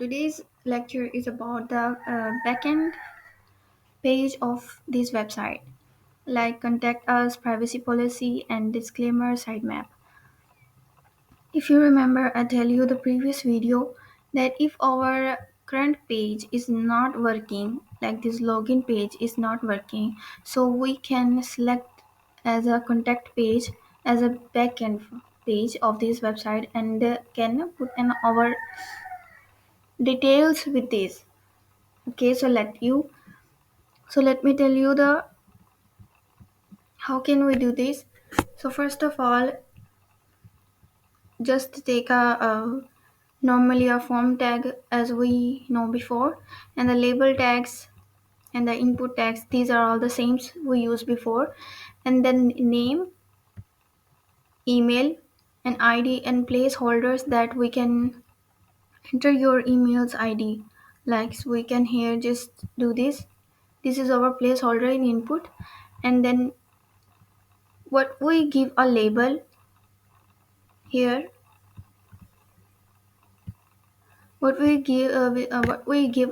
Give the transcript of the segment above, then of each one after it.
Today's lecture is about the backend page of this website, like contact us, privacy policy, and disclaimer sitemap. If you remember, I tell you the previous video that if our current page is not working, like this login page is not working, so we can select as a contact page as a backend page of this website and can put in our details with this. Okay, let me tell you the how can we do this. So first of all, just take a normally a form tag as we know before, and the label tags and the input tags, these are all the same we used before, and then name, email, and id and placeholders that we can enter your email's id. Like we can here just do this. This is our placeholder in input, and then what we give a label here. What we give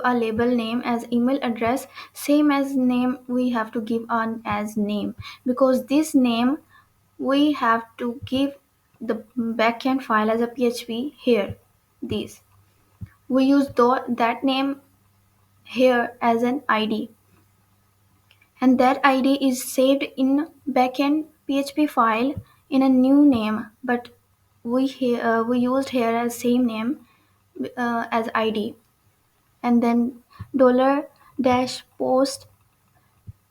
a label name as email address, same as name we have to give on as name, because this name we have to give the backend file as a php here. This we use that name here as an id, and that id is saved in backend php file in a new name, but we used here as same name as id. And then dollar dash post,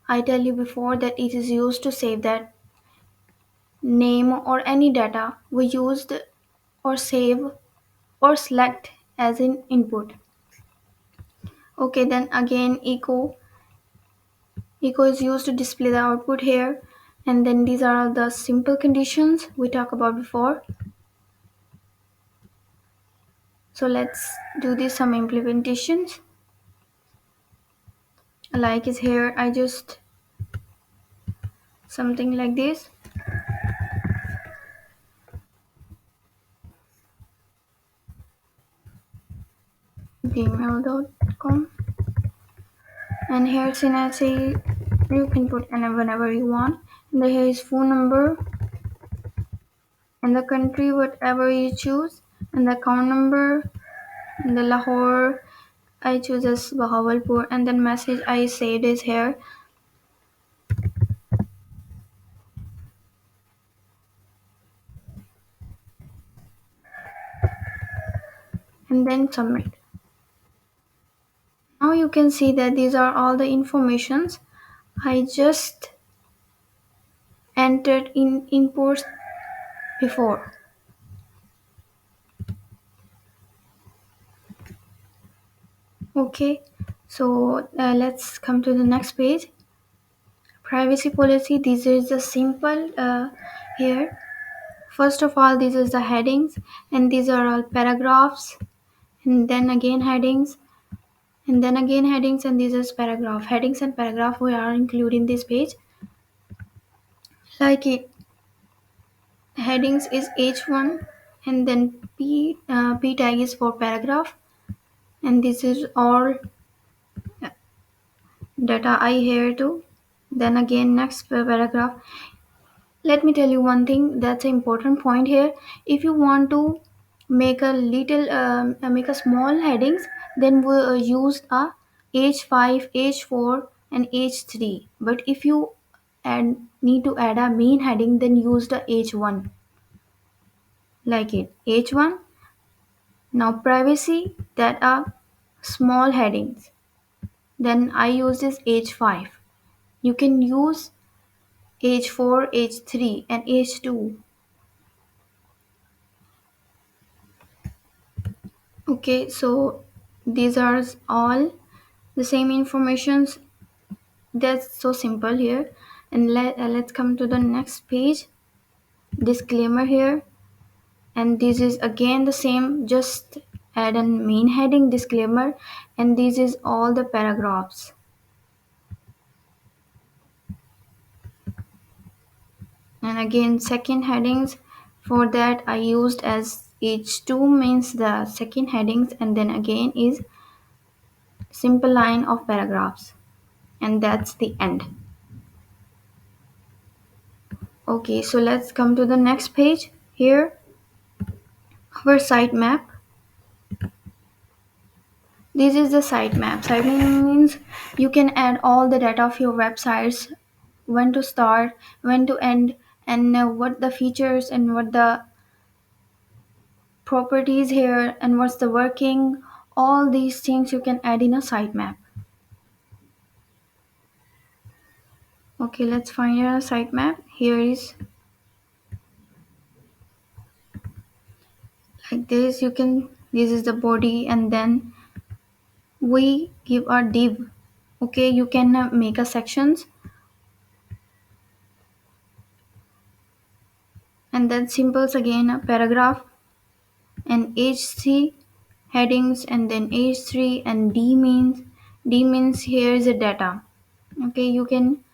I tell you before that it is used to save that name or any data we used or save or select as in input. Okay, then again echo is used to display the output here, and then these are the simple conditions we talked about before. So let's do this some implementations. Like is here, I just something like this, gmail.com, and here since I say you can put in whenever you want, and here is phone number and the country whatever you choose, and the account number, and the Lahore I choose as Bahawalpur, and then message I saved is here, and then submit. Now you can see that these are all the informations I just entered in imports before. Okay, so let's come to the next page. Privacy policy. This is the simple here. First of all, this is the headings, and these are all paragraphs, and then again headings, and then again headings, and this is paragraph. Headings and paragraph we are including this page. Like it, headings is h1, and then p tag is for paragraph, and this is all data I here too. Then again next paragraph. Let me tell you one thing that's an important point here. If you want to make a little make a small headings, then we use a h5, h4, and h3. But if you need to add a main heading, then use the h1. Like it h1. Now privacy, that are small headings, then I use this h5. You can use h4, h3, and h2. Okay, so these are all the same informations. That's so simple here. And let's come to the next page. Disclaimer here, and this is again the same. Just add a main heading disclaimer, and this is all the paragraphs. And again second headings, for that I used as H2 means the second headings, and then again is simple line of paragraphs, and that's the end. Okay, so let's come to the next page. Here, our sitemap. This is the sitemap. Sitemap means you can add all the data of your websites, when to start, when to end, and what the features and what the properties here and what's the working. All these things you can add in a sitemap. Okay, let's find a sitemap. Here is like this. You can, this is the body, and then we give a div. Okay, you can make a sections, and then symbols again, a paragraph and h3 headings, and then h3 and d means here is a data. Okay, you can,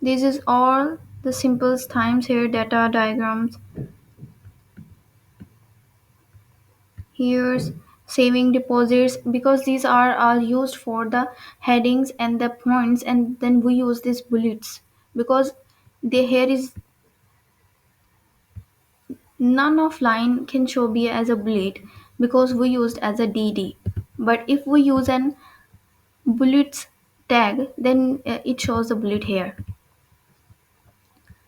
this is all the symbols times here, data diagrams. Here's saving deposits, because these are all used for the headings and the points, and then we use these bullets because the here is none of line can show be as a bullet because we used as a dd. But if we use an bullets tag, then it shows the bullet here.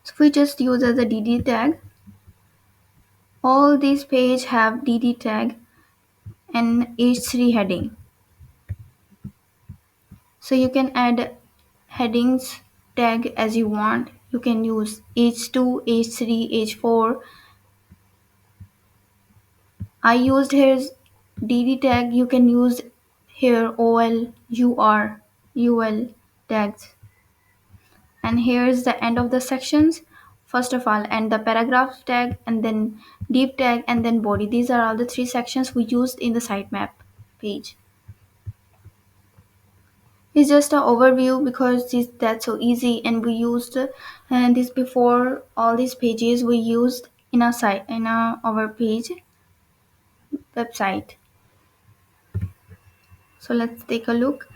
So we just use as a dd tag. All these page have dd tag and h3 heading. So you can add headings tag as you want. You can use h2, h3, h4. I used here dd tag. You can use here ol, ur, ul tags. And here's the end of the sections. First of all, and the paragraph tag, and then deep tag, and then body. These are all the three sections we used in the sitemap page. It's just an overview because that's so easy, and we used this before. All these pages we used in our site, in our page website. So let's take a look.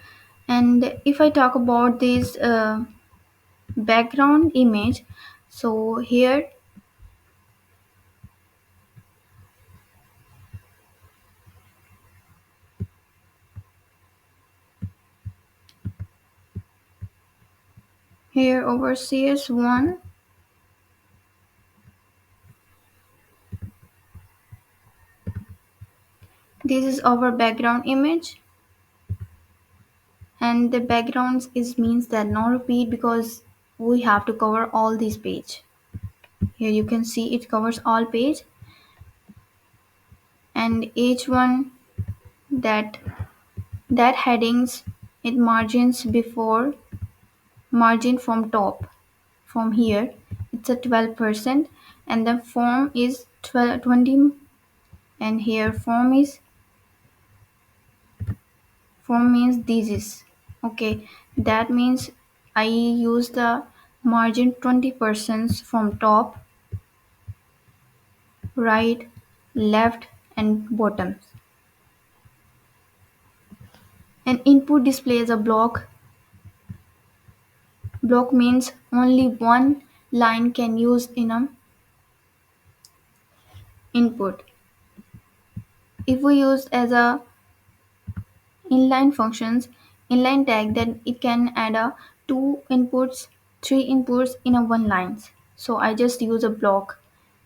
And if I talk about this background image, so here over CS1, this is our background image, and the backgrounds is means that no repeat because we have to cover all these page. Here you can see it covers all page, and each one that headings it margins before margin from top, from here it's a 12%, and the form is 12 20, and here form means this is okay. That means I use the margin 20% from top, right, left, and bottom. An input displays a block means only one line can use in a input. If we use as a inline functions, inline tag, then it can add a two inputs, three inputs in a one lines. So I just use a block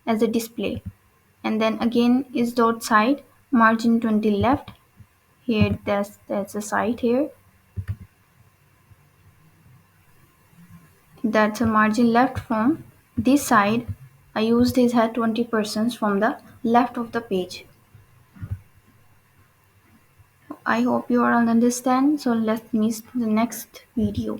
as a display. And then again is dot side, margin 20 left. Here that's a side here. That's a margin left from this side. I use this at 20% from the left of the page. I hope you all understand. So let's meet the next video.